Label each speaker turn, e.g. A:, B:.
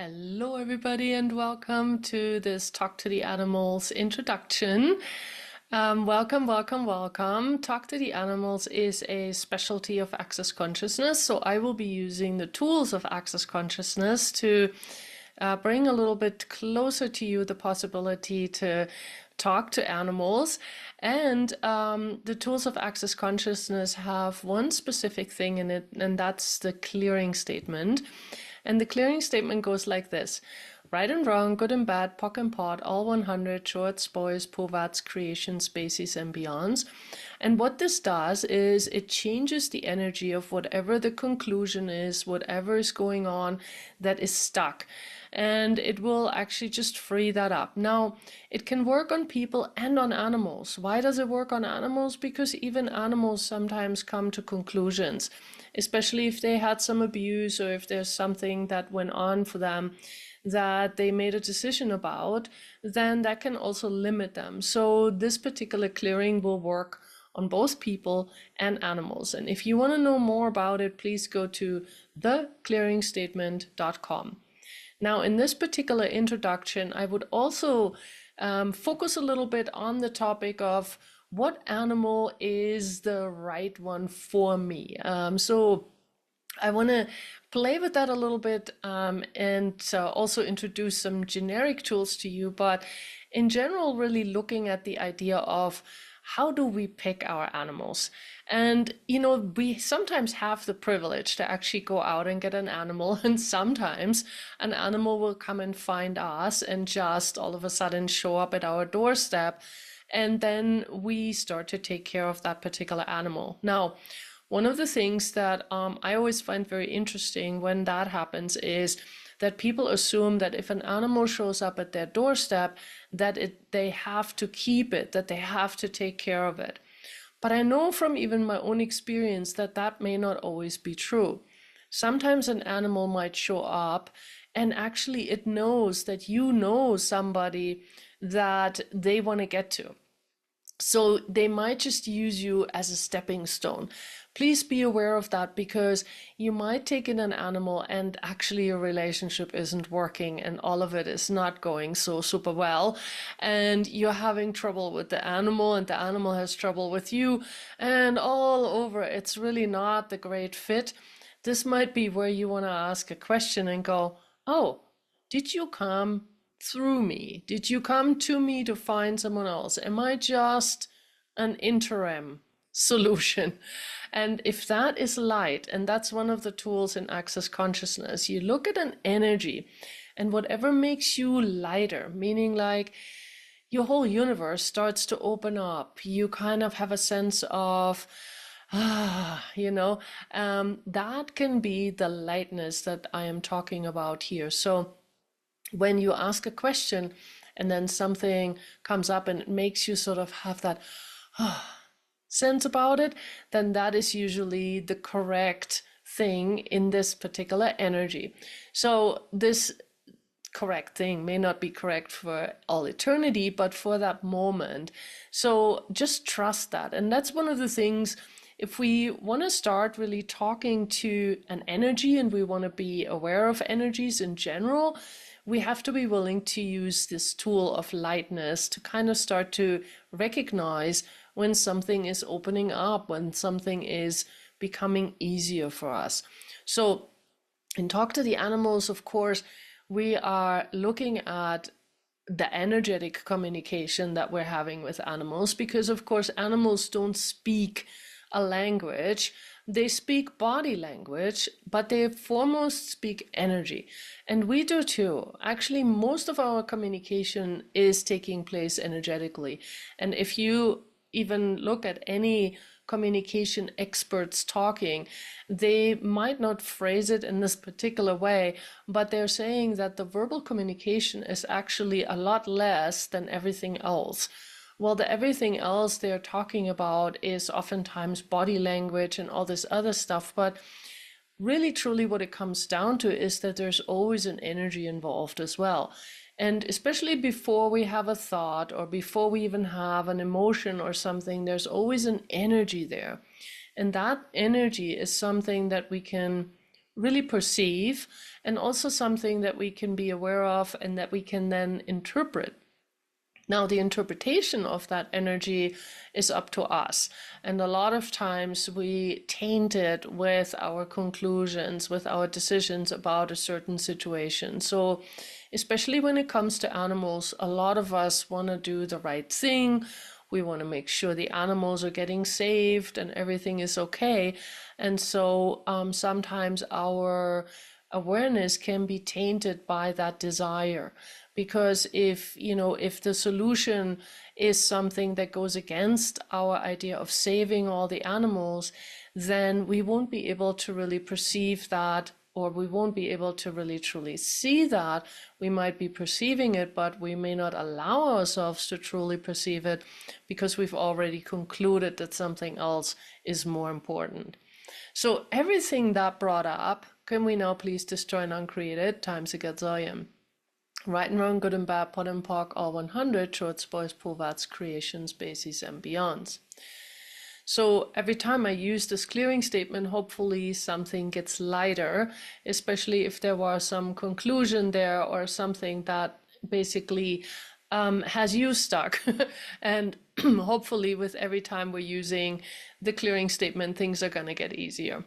A: Hello, everybody, and welcome to this Talk to the Animals introduction. Welcome, welcome, welcome. Talk to the Animals is a specialty of Access Consciousness, so I will be using the tools of Access Consciousness to bring a little bit closer to you the possibility to talk to animals. And the tools of Access Consciousness have one specific thing in it, and that's the clearing statement. And the clearing statement goes like this: right and wrong, good and bad, POC and POD, all 100, shorts, boys, povats, creation, species, and beyonds. And what this does is it changes the energy of whatever the conclusion is, whatever is going on that is stuck. And it will actually just free that up. Now, it can work on people and on animals. Why does it work on animals? Because even animals sometimes come to conclusions, especially if they had some abuse or if there's something that went on for them that they made a decision about, then that can also limit them. So this particular clearing will work on both people and animals. And if you want to know more about it, please go to theclearingstatement.com. Now, in this particular introduction, I would also focus a little bit on the topic of what animal is the right one for me. So I want to play with that a little bit and also introduce some generic tools to you, but in general, really looking at the idea of how do we pick our animals? And, we sometimes have the privilege to actually go out and get an animal, and sometimes an animal will come and find us and just all of a sudden show up at our doorstep, and then we start to take care of that particular animal. Now, one of the things that I always find very interesting when that happens is that people assume that if an animal shows up at their doorstep, that they have to keep it, that they have to take care of it. But I know from even my own experience that that may not always be true. Sometimes an animal might show up and actually it knows that you know somebody that they want to get to. So they might just use you as a stepping stone. Please be aware of that, because you might take in an animal and actually your relationship isn't working and all of it is not going so super well, and you're having trouble with the animal and the animal has trouble with you, and all over it's really not the great fit. This might be where you want to ask a question and go, oh, did you come through me? Did you come to me to find someone else? Am I just an interim solution? And if that is light, and that's one of the tools in Access Consciousness, you look at an energy and whatever makes you lighter, meaning like your whole universe starts to open up. You kind of have a sense of, that can be the lightness that I am talking about here. So when you ask a question and then something comes up and it makes you sort of have that sense about it, then that is usually the correct thing in this particular energy. So this correct thing may not be correct for all eternity, but for that moment. So just trust that. And that's one of the things, if we want to start really talking to an energy and we want to be aware of energies in general, we have to be willing to use this tool of lightness to kind of start to recognize when something is opening up, when something is becoming easier for us. So in Talk to the Animals, of course, we are looking at the energetic communication that we're having with animals, because of course animals don't speak a language. They speak body language, but they foremost speak energy. And we do too. Actually, most of our communication is taking place energetically. And if you even look at any communication experts talking, they might not phrase it in this particular way, but they're saying that the verbal communication is actually a lot less than everything else. Well, the everything else they're talking about is oftentimes body language and all this other stuff, but really truly what it comes down to is that there's always an energy involved as well. And especially before we have a thought or before we even have an emotion or something, there's always an energy there. And that energy is something that we can really perceive, and also something that we can be aware of and that we can then interpret. Now, the interpretation of that energy is up to us. And a lot of times we taint it with our conclusions, with our decisions about a certain situation. So, especially when it comes to animals, a lot of us want to do the right thing. We want to make sure the animals are getting saved and everything is okay. And so sometimes our awareness can be tainted by that desire, because if the solution is something that goes against our idea of saving all the animals, then we won't be able to really perceive that, or we won't be able to really truly see that. We might be perceiving it, but we may not allow ourselves to truly perceive it because we've already concluded that something else is more important. So everything that brought up, can we now please destroy and uncreate it, times again Zoyim. Right and wrong, good and bad, pot and pock, all 100, shorts, boys, pulvats, creations, bases, and beyonds. So every time I use this clearing statement, hopefully something gets lighter, especially if there was some conclusion there or something that basically has you stuck. And hopefully with every time we're using the clearing statement, things are going to get easier.